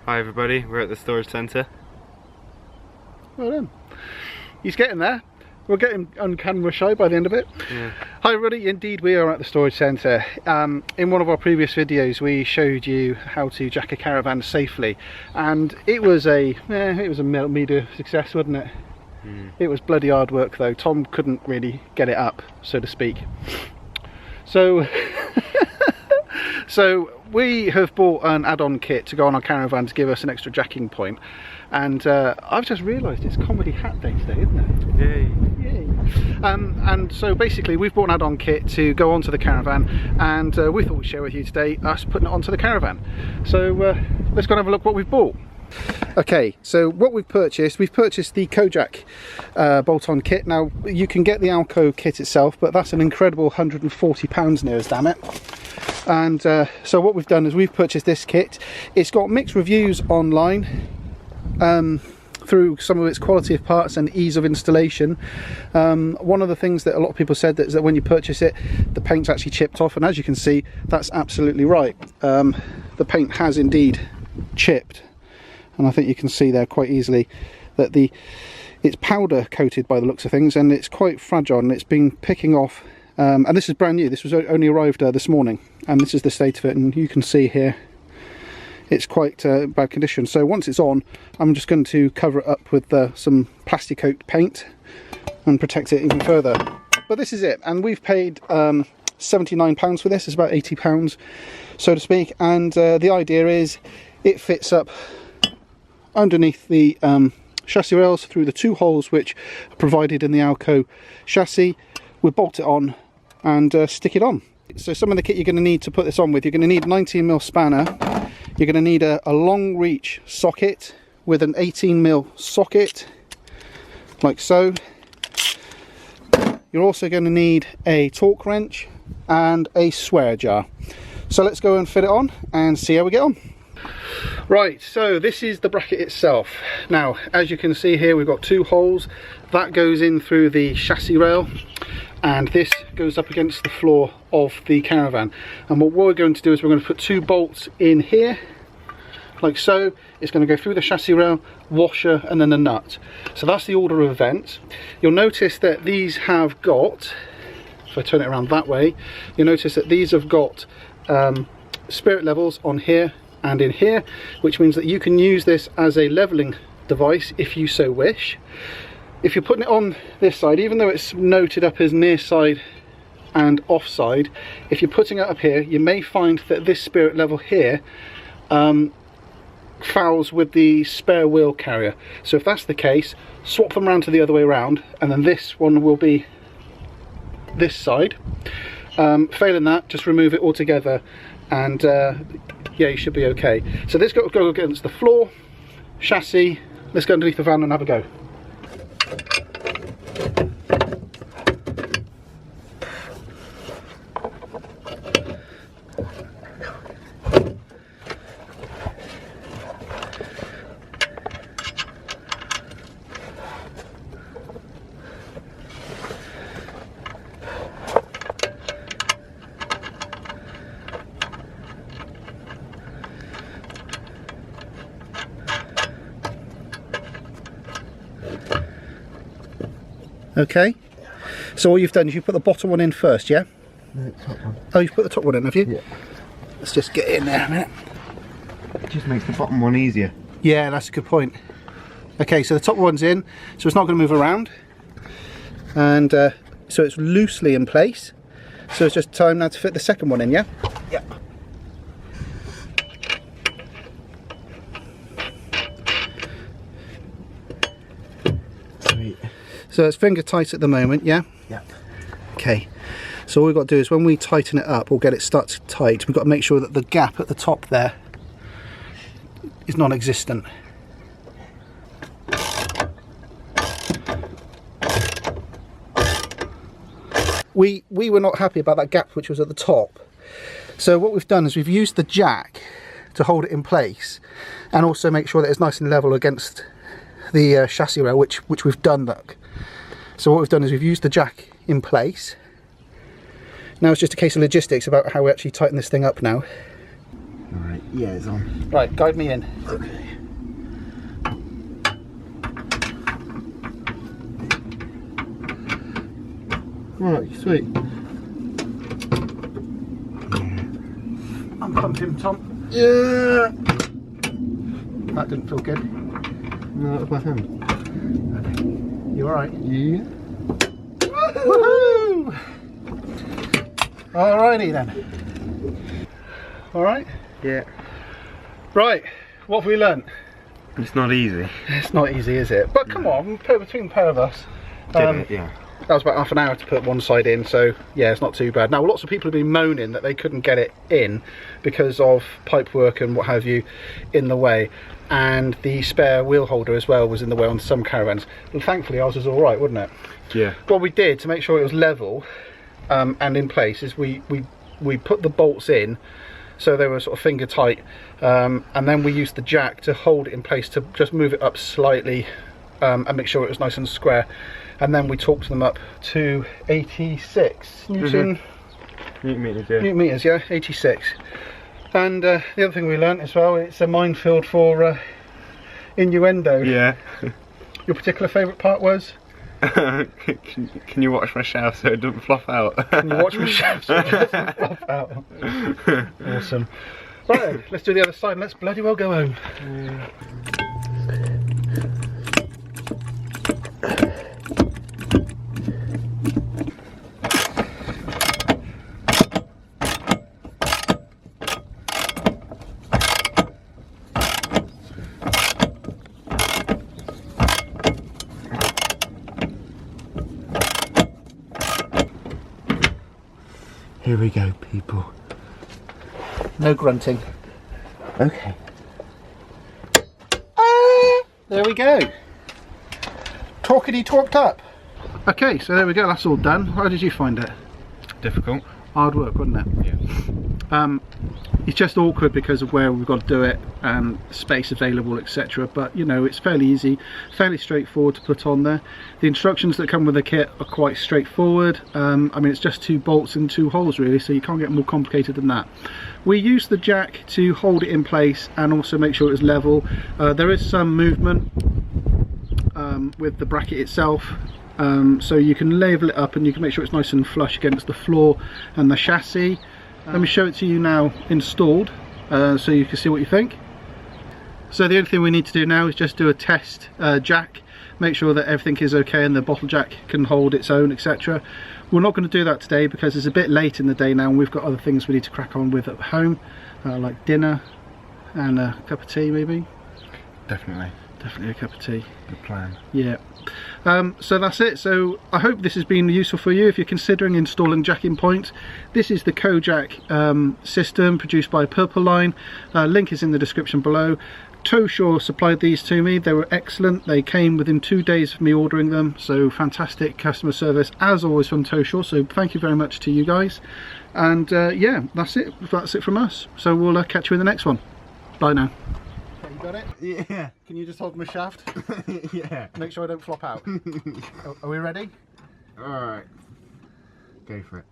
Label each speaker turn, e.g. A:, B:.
A: Hi everybody, we're at the storage centre.
B: Well done. He's getting there. We'll get him on camera shy by the end of it.
A: Yeah.
B: Hi everybody, indeed we are at the storage centre. In one of our previous videos we showed you how to jack a caravan safely, and it was a media success, wasn't it? It was bloody hard work though. Tom couldn't really get it up, so to speak. So so we have bought an add-on kit to go on our caravan to give us an extra jacking point, and I've just realised it's comedy hat day today, isn't it?
A: Yay.
B: Yay. And so basically we've bought an add-on kit to go onto the caravan, and we thought we'd share with you today us putting it onto the caravan. So let's go and have a look what we've bought. Okay, so what we've purchased the KoJack bolt-on kit. Now you can get the ALKO kit itself, but that's an incredible £140 near as damn it. And so what we've done is we've purchased this kit. It's got mixed reviews online through some of its quality of parts and ease of installation. One of the things that a lot of people said is that when you purchase it, the paint's actually chipped off, and as you can see, that's absolutely right. The paint has indeed chipped, and I think you can see there quite easily that it's powder coated by the looks of things, and it's quite fragile, and it's been picking off. And this is brand new. This was only arrived this morning, and this is the state of it, and you can see here it's quite bad condition. So once it's on, I'm just going to cover it up with some plastic coat paint and protect it even further. But this is it, and we've paid £79 for this. It's about £80, so to speak, and the idea is it fits up underneath the chassis rails through the two holes which are provided in the ALKO chassis. We'll bolt it on and stick it on. So some of the kit you're going to need to put this on with, you're going to need a 19mm spanner, you're going to need a long reach socket with an 18mm socket, like so. You're also going to need a torque wrench and a swear jar. So let's go and fit it on and see how we get on. Right, so this is the bracket itself. Now, as you can see here, we've got two holes. That goes in through the chassis rail, and this goes up against the floor of the caravan. And what we're going to do is we're going to put two bolts in here, like so. It's going to go through the chassis rail, washer, and then a nut. So that's the order of events. You'll notice that these have got, if I turn it around that way, you'll notice that these have got spirit levels on here and in here, which means that you can use this as a leveling device if you so wish. If you're putting it on this side, even though it's noted up as near side and off side, if you're putting it up here, you may find that this spirit level here fouls with the spare wheel carrier. So if that's the case, swap them around to the other way around, and then this one will be this side. Failing that, just remove it altogether, and yeah, you should be okay. So this got to go against the floor, chassis. Let's go underneath the van and have a go. Okay, so all you've done is you put the bottom one in first, yeah?
C: No, top one.
B: Oh, you've put the top one in, have you?
C: Yeah.
B: Let's just get in there a minute.
C: It just makes the bottom one easier.
B: Yeah, that's a good point. Okay, so the top one's in, so it's not going to move around. And so it's loosely in place. So it's just time now to fit the second one in, yeah?
C: Yeah. Sweet.
B: So it's finger tight at the moment, yeah?
C: Yeah.
B: Okay, so all we've got to do is when we tighten it up or get it stuck tight, we've got to make sure that the gap at the top there is non-existent. We were not happy about that gap which was at the top. So what we've done is we've used the jack to hold it in place and also make sure that it's nice and level against the chassis rail, which we've done, look. So what we've done is we've used the jack in place. Now it's just a case of logistics about how we actually tighten this thing up now.
C: Alright, yeah, it's on.
B: Right, guide me in.
C: Okay. Right, sweet.
B: Unpump him, Tom.
C: Yeah!
B: That didn't feel good.
C: No, that was my hand.
B: You alright?
C: Yeah.
B: Woohoo! Alrighty then. Alright?
C: Yeah.
B: Right, what have we learnt?
A: It's not easy.
B: It's not easy, is it? But come on, between the pair of us.
A: Did it? Yeah.
B: That was about half an hour to put one side in, so yeah, it's not too bad. Now, lots of people have been moaning that they couldn't get it in because of pipe work and what have you in the way, and the spare wheel holder as well was in the way on some caravans. Well, thankfully ours was all right, wasn't it?
A: Yeah.
B: What we did to make sure it was level and in place is we put the bolts in so they were sort of finger tight, and then we used the jack to hold it in place to just move it up slightly and make sure it was nice and square. And then we torqued them up to 86 Newton
A: Meters, yeah.
B: Newton meters, yeah, 86. And the other thing we learnt as well, it's a minefield for innuendo.
A: Yeah.
B: Your particular favourite part was?
A: Can you watch my shaft so it doesn't flop out?
B: Can you watch my shaft so it doesn't flop out? Awesome. Right then, let's do the other side and let's bloody well go home.
A: Yeah.
C: Here we go, people.
B: No grunting.
C: Okay.
B: There we go. Talkity talked up. Okay, so there we go, that's all done. How did you find it?
A: Difficult.
B: Hard work, wasn't it?
A: Yeah.
B: It's just awkward because of where we've got to do it and space available, etc. But you know, it's fairly easy, fairly straightforward to put on there. The instructions that come with the kit are quite straightforward. I mean, it's just 2 bolts and 2 holes really, so you can't get more complicated than that. We used the jack to hold it in place and also make sure it was level. There is some movement with the bracket itself. So you can level it up and you can make sure it's nice and flush against the floor and the chassis. Let me show it to you now installed, so you can see what you think. So the only thing we need to do now is just do a test jack, make sure that everything is okay and the bottle jack can hold its own, etc. We're not going to do that today because it's a bit late in the day now and we've got other things we need to crack on with at home, like dinner and a cup of tea maybe.
A: Definitely.
B: Definitely a cup of tea.
A: Good plan.
B: Yeah. So that's it. So I hope this has been useful for you if you're considering installing jacking points. This is the KoJack system produced by Purple Line. Link is in the description below. Toshaw supplied these to me. They were excellent. They came within 2 days of me ordering them, so fantastic customer service as always from Toshaw, so thank you very much to you guys. And yeah, that's it from us. So we'll catch you in the next one. Bye now. You got it?
C: Yeah.
B: Can you just hold my shaft?
C: Yeah.
B: Make sure I don't flop out. Are we ready?
C: Alright. Go for it.